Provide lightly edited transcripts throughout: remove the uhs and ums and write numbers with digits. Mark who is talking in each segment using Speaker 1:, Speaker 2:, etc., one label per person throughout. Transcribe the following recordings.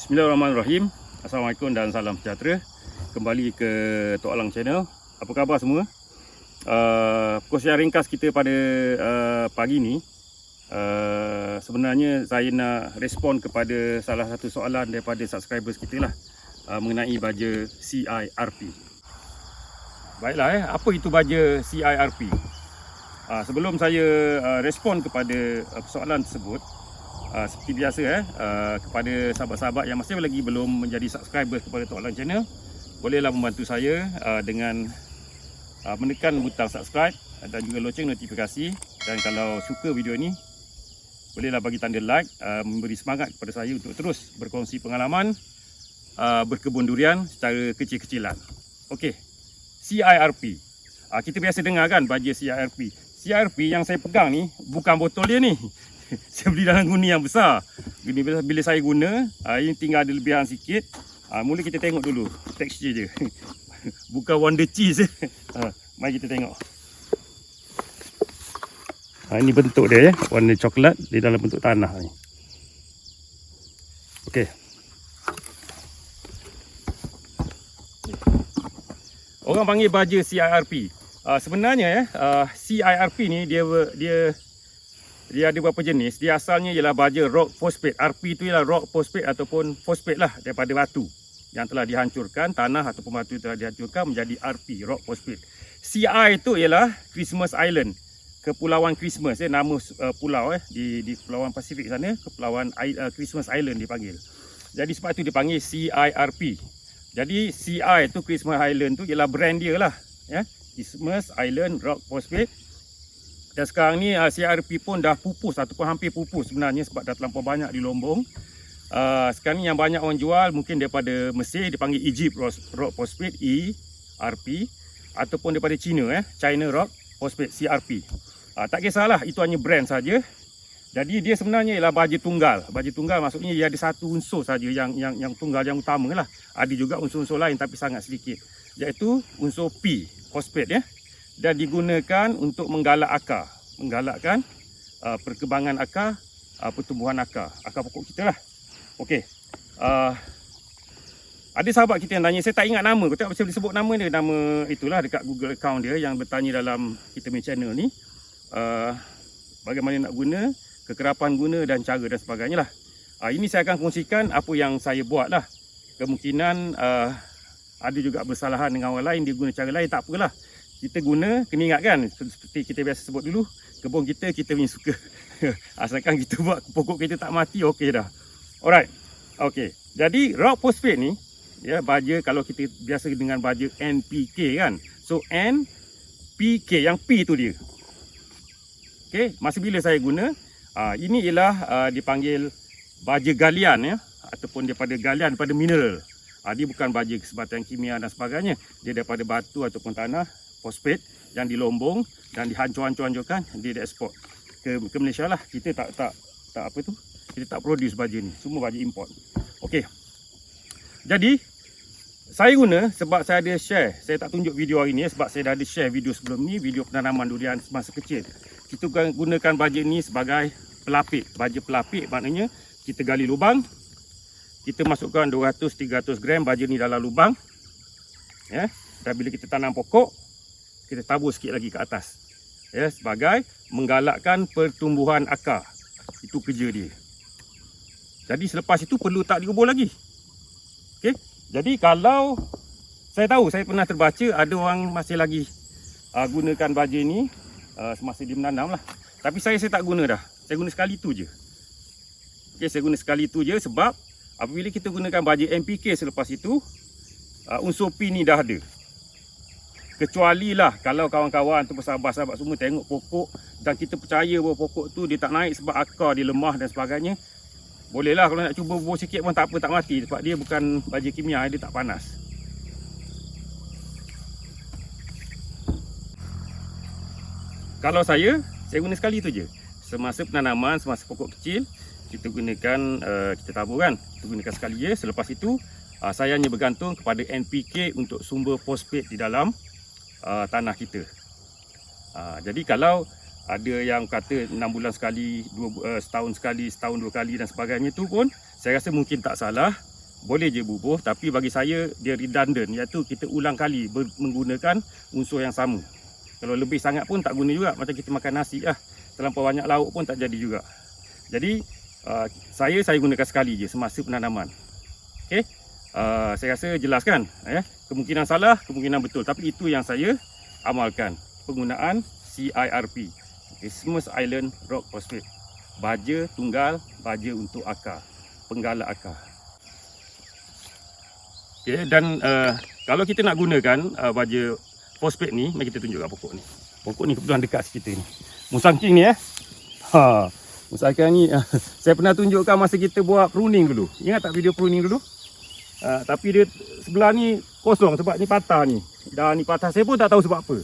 Speaker 1: Bismillahirrahmanirrahim. Assalamualaikum dan salam sejahtera. Kembali ke Tok Alang Channel. Apa khabar semua? Perkongsian ringkas kita pada pagi ni, sebenarnya saya nak respon kepada salah satu soalan daripada subscribers kita lah, mengenai baja CIRP. Baiklah, apa itu baja CIRP? Sebelum saya respon kepada persoalan tersebut, seperti biasa kepada sahabat-sahabat yang masih lagi belum menjadi subscriber kepada Tok Alang Channel, bolehlah membantu saya dengan menekan butang subscribe dan juga loceng notifikasi. Dan kalau suka video ni, bolehlah bagi tanda like, memberi semangat kepada saya untuk terus berkongsi pengalaman berkebun durian secara kecil-kecilan. Okey, CIRP. Kita biasa dengar kan baja CIRP. CIRP yang saya pegang ni bukan botol dia ni. Saya beli dalam guni yang besar. Bila saya guna, ini tinggal ada lebihan sikit. Mula kita tengok dulu tekstur dia. Bukan wonder cheese. Mari kita tengok. Ini bentuk dia, warna coklat di dalam bentuk tanah ni. Okey. Orang panggil baja CIRP. Sebenarnya CIRP ni dia ada beberapa jenis. Dia asalnya ialah baja rock phosphate. RP itu ialah rock phosphate ataupun phosphate lah, daripada batu yang telah dihancurkan, tanah ataupun batu telah dihancurkan menjadi RP, rock phosphate. CI itu ialah Christmas Island, Kepulauan Christmas, nama pulau di Kepulauan Pasifik sana, Kepulauan Christmas Island dipanggil. Jadi sebab itu dipanggil CIRP. Jadi CI itu Christmas Island tu ialah brand dia lah, ya. Christmas Island Rock Phosphate. Dan sekarang ni CIRP pun dah pupus ataupun hampir pupus sebenarnya, sebab dah terlampau banyak di Lombong. Sekarang ni yang banyak orang jual mungkin daripada Mesir, dipanggil Egypt Rock Phosphate, ERP, ataupun daripada China, China Rock Phosphate, CRP. Tak kisahlah, itu hanya brand saja. Jadi dia sebenarnya ialah baja tunggal. Baja tunggal maksudnya dia ada satu unsur saja yang tunggal, yang utama lah. Ada juga unsur-unsur lain tapi sangat sedikit, iaitu unsur P, phosphate, dan digunakan untuk menggalak akar, menggalakkan perkembangan akar, pertumbuhan akar pokok kita lah. Okey, ada sahabat kita yang tanya, saya tak ingat nama, kau tak bisa disebut nama dia, nama itulah dekat Google account dia, yang bertanya dalam kita punya channel ni, bagaimana nak guna, kekerapan guna dan cara dan sebagainya lah. Ini saya akan kongsikan apa yang saya buat lah. Kemungkinan ada juga bersalahan dengan orang lain, dia guna cara lain, tak apalah. Kita guna, kena ingat kan, seperti kita biasa sebut dulu, kebun kita punya suka. Asalkan kita buat pokok kita tak mati, okey dah. Alright, okey. Jadi rock phosphate ni, baja, kalau kita biasa dengan baja NPK kan. So NPK, yang P tu dia. Okey, masa bila saya guna, ini ialah dipanggil baja galian, ataupun daripada galian, daripada mineral. Dia bukan baja kesebatan kimia dan sebagainya. Dia daripada batu ataupun tanah, fosfat yang di Lombong dan dihancur-hancurkan, dia dieksport ke Malaysia lah. Kita tak apa tu, kita tak produce baja ni, semua baja import. Okey, jadi saya guna sebab saya ada share. Saya tak tunjuk video hari ni sebab saya dah ada share video sebelum ni, video penanaman durian semasa kecil. Kita gunakan baja ni sebagai pelapik. Baja pelapik maknanya kita gali lubang, kita masukkan 200-300 gram baja ni dalam lubang, dan bila kita tanam pokok, kita tabur sikit lagi ke atas, sebagai menggalakkan pertumbuhan akar. Itu kerja dia. Jadi selepas itu perlu tak dikubur lagi. Okey, jadi kalau saya tahu, saya pernah terbaca ada orang masih lagi gunakan baja ni semasa dia menanam lah. Tapi saya tak guna dah. Saya guna sekali tu je. Okey, saya guna sekali tu je sebab apabila kita gunakan baja NPK selepas itu, unsur P ni dah ada. Kecuali lah kalau kawan-kawan tu, sahabat-sahabat semua tengok pokok dan kita percaya bahawa pokok tu dia tak naik sebab akar dia lemah dan sebagainya, bolehlah kalau nak cuba bubur sikit pun tak apa, tak mati, sebab dia bukan baja kimia, dia tak panas. Kalau saya guna sekali tu je. Semasa penanaman, semasa pokok kecil, kita gunakan, kita tabur kan, kita gunakan sekali je. Selepas itu saya hanya bergantung kepada NPK untuk sumber fosfat di dalam tanah kita. Jadi kalau ada yang kata 6 bulan sekali, setahun sekali, setahun 2 kali dan sebagainya, tu pun saya rasa mungkin tak salah. boleh je bubuh, tapi bagi saya dia redundant, iaitu kita ulang kali menggunakan unsur yang sama. Kalau lebih sangat pun tak guna juga, macam kita makan nasi lah, terlampau banyak lauk pun tak jadi juga. Jadi saya gunakan sekali je semasa penanaman. Okey, saya rasa jelas kan? Kemungkinan salah, kemungkinan betul, tapi itu yang saya amalkan, penggunaan CIRP, Christmas Island Rock Phosphate, baja tunggal, baja untuk akar, penggalak akar. Okay, dan kalau kita nak gunakan baja fosfat ni, mari kita tunjukkan pokok ni. Pokok ni kebetulan dekat kita ni. Musangking ni musangking ni saya pernah tunjukkan masa kita buat pruning dulu. Ingat tak video pruning dulu? Tapi dia sebelah ni kosong sebab ni patah ni. Dah ni patah, saya pun tak tahu sebab apa.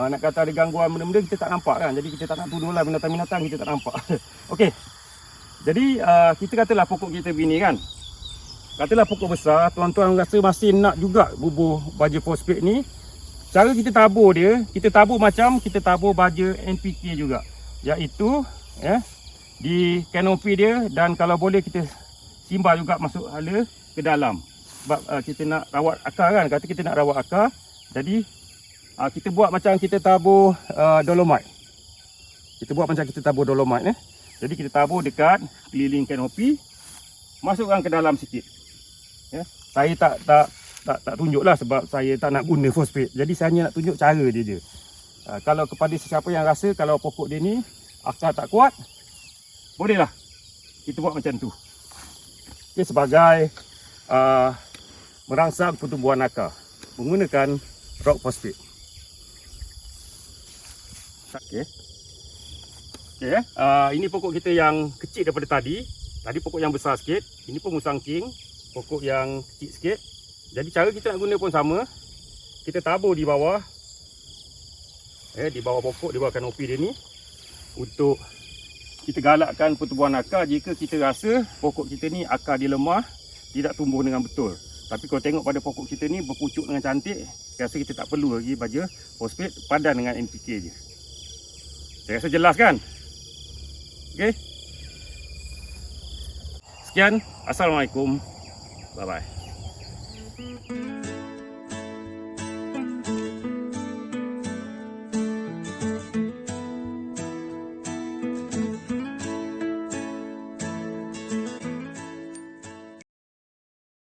Speaker 1: Nak kata ada gangguan benda-benda kita tak nampak kan. Jadi kita tak nak tuduh lah binatang-binatang kita tak nampak. Okey. Jadi kita katalah pokok kita begini kan. Katalah pokok besar, tuan-tuan rasa masih nak juga bubuh baja fosfat ni. Cara kita tabur dia, kita tabur macam kita tabur baja NPK juga. Iaitu di kanopi dia, dan kalau boleh kita simbal juga masuk hala ke dalam. Sebab kita nak rawat akar kan, kata kita nak rawat akar. Jadi kita buat macam kita tabur dolomite. Kita buat macam kita tabur dolomite. Jadi kita tabur dekat keliling kanopi, masukkan ke dalam sikit. Saya tak tunjuklah sebab saya tak nak guna fosfat. Jadi saya hanya nak tunjuk cara dia je. Kalau kepada sesiapa yang rasa kalau pokok dia ni akar tak kuat, bolehlah kita buat macam tu. Okay, sebagai merangsang pertumbuhan akar menggunakan rock phosphate. Okay. Ini pokok kita yang kecil daripada tadi. Tadi pokok yang besar sikit. Ini pun musangking, pokok yang kecil sikit. Jadi cara kita nak guna pun sama. Kita tabur di bawah, di bawah pokok, di bawah kanopi dia ni, untuk kita galakkan pertumbuhan akar. Jika kita rasa pokok kita ni akar dia lemah, tidak tumbuh dengan betul. Tapi kalau tengok pada pokok kita ni berpucuk dengan cantik, saya rasa kita tak perlu lagi baja fosfat, padan dengan NPK je. Saya rasa jelas kan? Okey. Sekian, assalamualaikum. Bye bye.